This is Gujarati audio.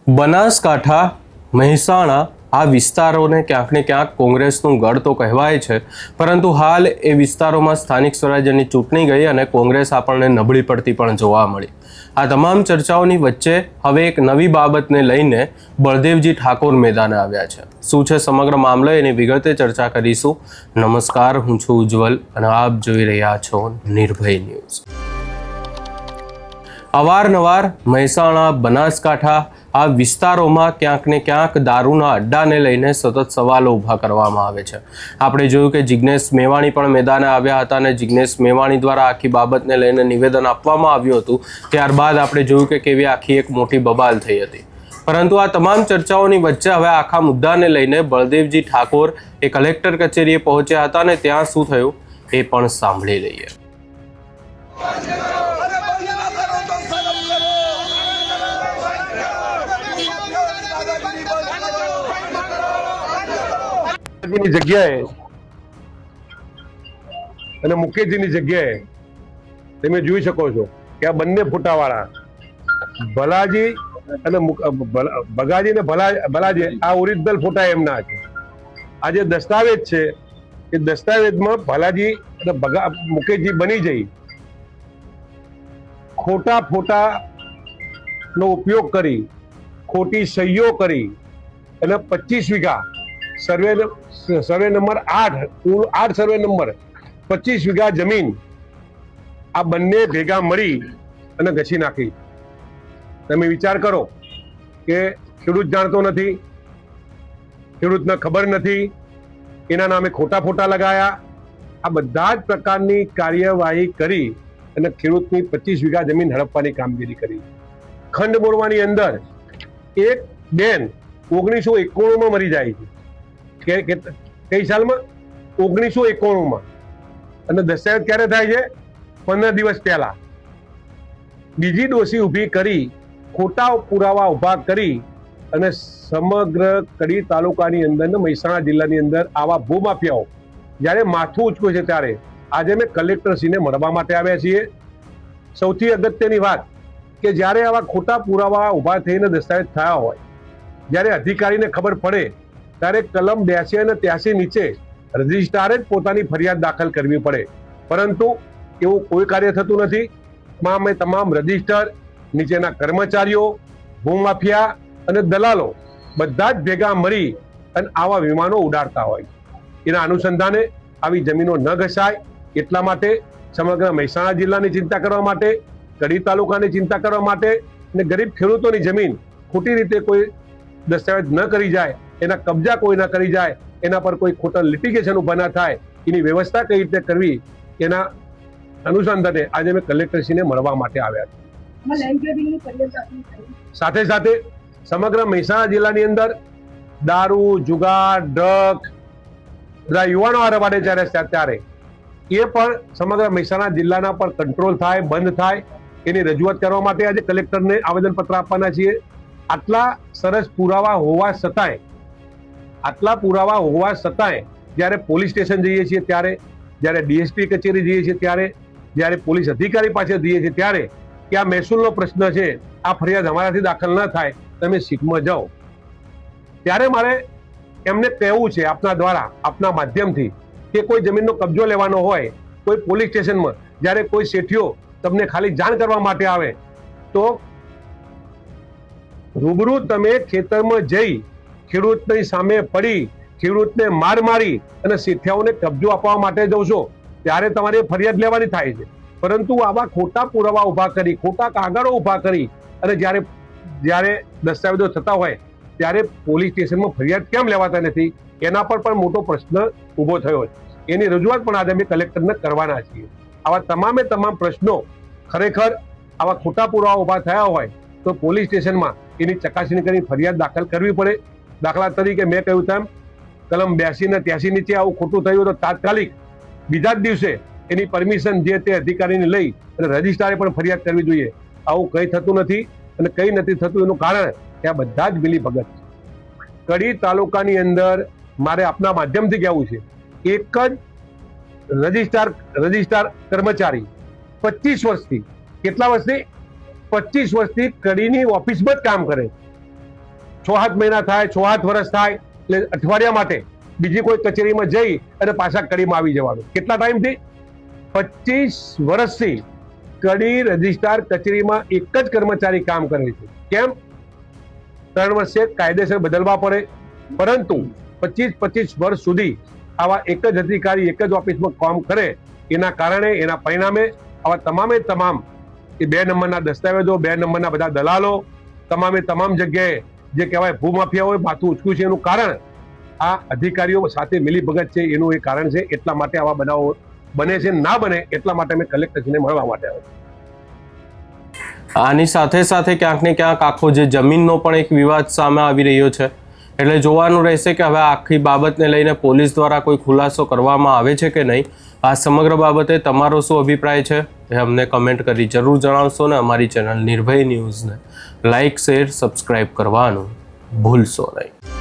બનાસકાંઠા, મહેસાણા આ વિસ્તારોને ક્યાંક ને ક્યાંક કોંગ્રેસનું ગઢ તો કહેવાય છે, પરંતુ હાલ એ વિસ્તારોમાં સ્થાનિક સ્વરાજ્યની ચૂંટણી ગઈ અને કોંગ્રેસ આપણને નબળી પડતી પણ જોવા મળી. આ તમામ ચર્ચાઓની વચ્ચે હવે એક નવી બાબતને લઈને બળદેવજી ઠાકોર મેદાને આવ્યા છે. શું છે સમગ્ર મામલો એની વિગતે ચર્ચા કરીશું. નમસ્કાર, હું છું ઉજ્જવલ અને આપ જોઈ રહ્યા છો નિર્ભય ન્યૂઝ. અવારનવાર મહેસાણા, બનાસકાંઠા આ વિસ્તારોમાં ક્યાંક ને ક્યાંક દારૂના અડ્ડાને લઈને સતત સવાલો ઊભા કરવામાં આવે છે. આપણે જોયું કે જિગ્નેશ મેવાણી પણ મેદાને આવ્યા હતા અને જિગ્નેશ મેવાણી દ્વારા આખી બાબતને લઈને નિવેદન આપવામાં આવ્યું હતું. ત્યારબાદ આપણે જોયું કે કેવી આખી એક મોટી બબાલ થઈ હતી. પરંતુ આ તમામ ચર્ચાઓની વચ્ચે હવે આખા મુદ્દાને લઈને બળદેવજી ઠાકોર એ કલેક્ટર કચેરીએ પહોંચ્યા હતા અને ત્યાં શું થયું એ પણ સાંભળી લઈએ. જગ્યાએ અને મુકેશજીની જગ્યાએ તમે જોઈ શકો છો કે આ બંને ફોટાવાળા ભલાજી અને ભગાજી ને ભલાજી આ ઓરિજિનલ ફોટા એમના છે. આ જે દસ્તાવેજ છે એ દસ્તાવેજમાં ભલાજી અને મુકેશજી બની જઈ ખોટા ફોટા નો ઉપયોગ કરી ખોટી સહીઓ કરી અને 25 વીઘા સર્વે નંબર 8 કુલ 8 સર્વે નંબર 25 વીઘા જમીન આ બંને ભેગા મળી અને ઘસી નાખી. તમે વિચાર કરો કે ખેડૂત જાણતો નથી, ખેડૂતને ખબર નથી, એના નામે ખોટા ફોટા લગાયા. આ બધા જ પ્રકારની કાર્યવાહી કરી અને ખેડૂતની 25 વીઘા જમીન હડપવાની કામગીરી કરી. ખંડ બોરવાની અંદર એક બેન 1991 મરી જાય છે. કઈ સાલમાં? 1991 અને દસ્તાવેજ ક્યારે થાય છે? 15 દિવસ પહેલા. બીજી ડોશી ઊભી કરી ખોટા પુરાવા ઊભા કરી અને સમગ્ર કડી તાલુકાની અંદર ને મહેસાણા જિલ્લાની અંદર આવા ભૂમાફિયાઓ જ્યારે માથું ઉચક્યું છે ત્યારે આજે મેં કલેક્ટરશ્રીને મળવા માટે આવ્યા છીએ. સૌથી અગત્યની વાત કે જ્યારે આવા ખોટા પુરાવા ઊભા થઈને દસ્તાવેજ થયા હોય, જ્યારે અધિકારીને ખબર પડે ત્યારે કલમ 82 અને 83 નીચે રજિસ્ટ્રારે જ પોતાની ફરિયાદ દાખલ કરવી પડે, પરંતુ એવું કોઈ કાર્ય થતું નથી. તમામ રજિસ્ટર, નીચેના કર્મચારીઓ, ભૂમાફિયા અને દલાલો બધા જ ભેગા મળી અને આવા વિમાનો ઉડાડતા હોય. એના અનુસંધાને આવી જમીનો ન ઘસાય એટલા માટે સમગ્ર મહેસાણા જિલ્લાની ચિંતા કરવા માટે, કડી તાલુકાની ચિંતા કરવા માટે અને ગરીબ ખેડૂતોની જમીન ખોટી રીતે કોઈ દસ્તાવેજ ન કરી જાય, એના કબજા કોઈ ન કરી જાય, એના પર કોઈ ખોટા લિટિગેશન ઉભા ના થાય, એની વ્યવસ્થા કઈ રીતે કરવી એના અનુસંધાને આજે મેં કલેક્ટરશ્રીને મળવા માટે આવ્યા છે. સાથે સાથે સમગ્ર મહેસાણા જિલ્લાની અંદર દારૂ, જુગાર, ડ્રગ બધા યુવાનો આરવાડે ત્યારે એ પણ સમગ્ર મહેસાણા જિલ્લાના પર કંટ્રોલ થાય, બંધ થાય એની રજૂઆત કરવા માટે આજે કલેક્ટરને આવેદનપત્ર આપવાના છીએ. આટલા સરસ પુરાવા હોવા છતાંય જ્યારે પોલીસ સ્ટેશન જઈએ છીએ ત્યારે, જ્યારે ડીએસપી કચેરી જઈએ છીએ ત્યારે, જ્યારે પોલીસ અધિકારી પાસે જઈએ છીએ ત્યારે કે આ મહેસૂલનો પ્રશ્ન છે, આ ફરિયાદ અમારાથી દાખલ ન થાય, તમે સીટમાં જાઓ. ત્યારે મારે એમને કહેવું છે આપના દ્વારા, આપના માધ્યમથી કે કોઈ જમીનનો કબજો લેવાનો હોય કોઈ પોલીસ સ્ટેશનમાં, જ્યારે કોઈ શેઠિયો તમને ખાલી જાણ કરવા માટે આવે તો રૂબરૂ તમે ખેતરમાં જઈ ખેડૂતની સામે પડી ખેડૂતને માર મારી અને શેઠિયાઓને કબજો આપવા માટે જાવ છો ત્યારે તમારે ફરિયાદ લેવાની થાય છે. પરંતુ આવા ખોટા પુરાવા ઊભા કરી, ખોટા કાગળો ઊભા કરી અને જ્યારે દસ્તાવેજો થતા હોય ત્યારે પોલીસ સ્ટેશનમાં ફરિયાદ કેમ લેવાતા નથી, એના પર પણ મોટો પ્રશ્ન ઊભો થયો છે. એની રજૂઆત પણ આજે અમે કલેક્ટરને કરવાના છીએ. આવા તમામ પ્રશ્નો ખરેખર આવા ખોટા પુરાવા ઊભા થયા હોય તો પોલીસ સ્ટેશનમાં એની ચકાસણી કરી ફરિયાદ દાખલ કરવી પડે. દાખલા તરીકે મેં કહ્યું તેમ કલમ 82 અને 83 નીચે આવું ખોટું થયું તો તાત્કાલિક બીજા જ દિવસે એની પરમિશન જે તે અધિકારીને લઈ અને રજિસ્ટ્રારે પણ ફરિયાદ કરવી જોઈએ. આવું કંઈ થતું નથી અને કંઈ નથી થતું એનું કારણ કે આ બધા જ મિલીભગત છે. કડી તાલુકાની અંદર મારે આપના માધ્યમથી કહેવું છે, એક જ રજિસ્ટ્રાર કર્મચારી 25 વર્ષથી, કેટલા વર્ષથી? 25 વર્ષથી કડીની ઓફિસમાં જ કામ કરે. 6-7 મહિના થાય, 6-7 વર્ષ થાય એટલે અઠવાડિયા માટે બીજી કોઈ કચેરીમાં જઈ અને પાછા કડીમાં આવી જવાનું. કેટલા ટાઈમથી? 25 વર્ષથી કડી રજિસ્ટ્રાર કચેરીમાં એક જ કર્મચારી કામ કરે છે. કેમ? 3 વર્ષે કાયદેસર બદલવા પડે, પરંતુ 25 વર્ષ સુધી આવા એક જ અધિકારી એક જ ઓફિસમાં કામ કરે, એના કારણે એના પરિણામે આવા તમામે તમામ એ 2 નંબરના દસ્તાવેજો, 2 નંબરના બધા દલાલો, તમામે તમામ જગ્યાએ જે કહેવાય ભૂમાફિયાઓએ માથું ઉચક્યું છે. એનું કારણ આ અધિકારીઓ સાથે મિલીભગત છે, એનું એ કારણ છે. એટલા માટે આવા બનાવો બને છે. ના બને એટલા માટે અમે કલેક્ટરશ્રીને મળવા માટે આવ્યા. આની સાથે સાથે ક્યાંક ને ક્યાંક આખો જે જમીનનો પણ એક વિવાદ સામે આવી રહ્યો છે, એટલે જોવાનું રહેશે કે હવે આખી બાબતને લઈને પોલીસ દ્વારા કોઈ ખુલાસો કરવામાં આવે છે કે નહીં. આ સમગ્ર બાબતે તમારો શું અભિપ્રાય છે એ અમને કમેન્ટ કરી જરૂર જણાવશો ને અમારી ચેનલ નિર્ભય ન્યૂઝને લાઇક, શેર, સબસ્ક્રાઇબ કરવાનું ભૂલશો નહીં.